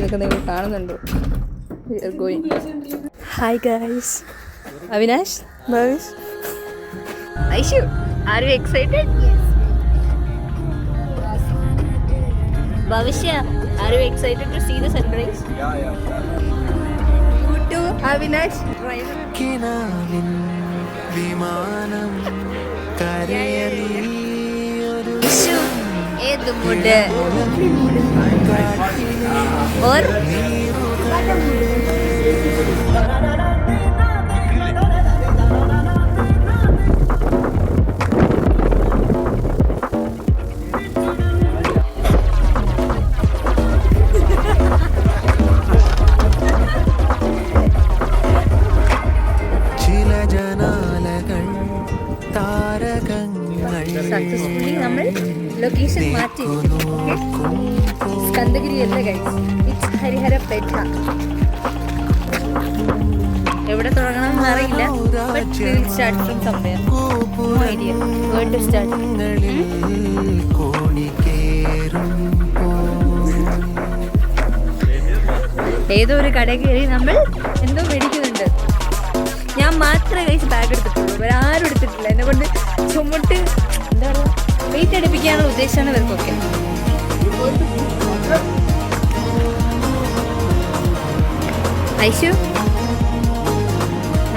എന്നൊക്കെ നിങ്ങൾ കാണുന്നുണ്ടോ? Hi guys, Avinash, Bhavish, Aishu, are you excited? Bhavishya, are you excited to see the sunrise? Kuttu, Avinash, വിമാനം കരയറി ഐഷു, ഏത് മൂഡ്? और സക്സസ്ഫുള്ളി നമ്മൾ ലൊക്കേഷൻ മാറ്റി. സ്കന്ദഗിരി അല്ല ഗൈസ്, ഇറ്റ്സ് ഹരിഹരപേട്ട. എവിടെ തുടങ്ങണമെന്ന് അറിയില്ല, but we will start from somewhere. No idea where to start. ഏതോ ഒരു കട കയറി നമ്മൾ എന്തോ മേടിക്കുന്നുണ്ട്. ഞാൻ മാത്രമേ ഗൈസ് ബാഗ് എടുത്തിട്ടുള്ളൂ, ഇവരാരും എടുത്തിട്ടില്ല. എന്നെ കൊണ്ട് ചുമട്ട് എന്താ പറയുക, വെയിറ്റ് അടുപ്പിക്കാനുള്ള ഉദ്ദേശമാണ് ഇവർക്കൊക്കെ. Aishu,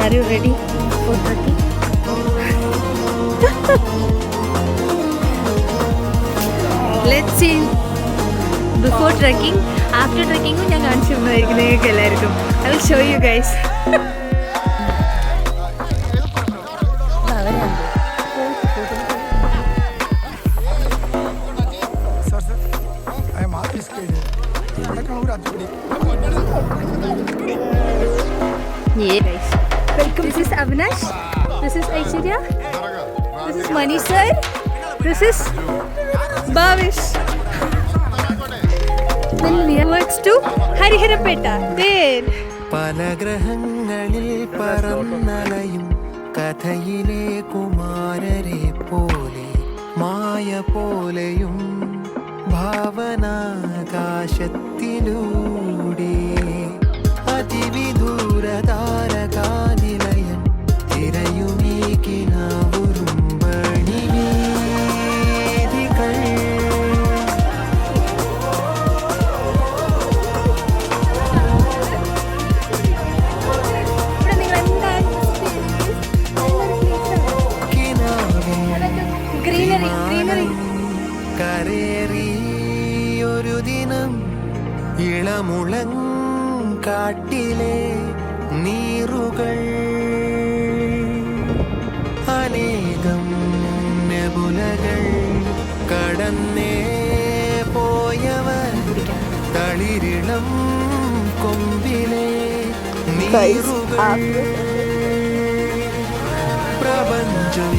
are you ready for trekking? Let's see before trekking. After ട്രക്കിങ്ങും ഞാൻ കാണിച്ചു തന്നതായിരിക്കും നിങ്ങൾക്ക് എല്ലാവർക്കും. I will show you guys. Yeah guys, welcome. This is Avinash, this is Aishwarya, this is Manish sir, this is Bhavish. Then we works to Hariharapeta. There. പല ഗ്രഹങ്ങളിൽ പറന്നലയും കഥയിലെ കുമാരരെ പോലെ മായ പോലെയും ഭാവനാകാശത്തിലൂടെ അതിവിദൂര താരകാനിലയൻ തിരയുമീ കിനാവുരുമ്പണി വേദികൾ. കരേറി ഒരു ദിനം ഇളമുളങ്കാട്ടിലെ നീറുകൾ അനേകം നെബുലകൾ കടന്നേ പോയവർ തളിരിളം കൊമ്പിലെ നീറുകൾ പ്രപഞ്ചം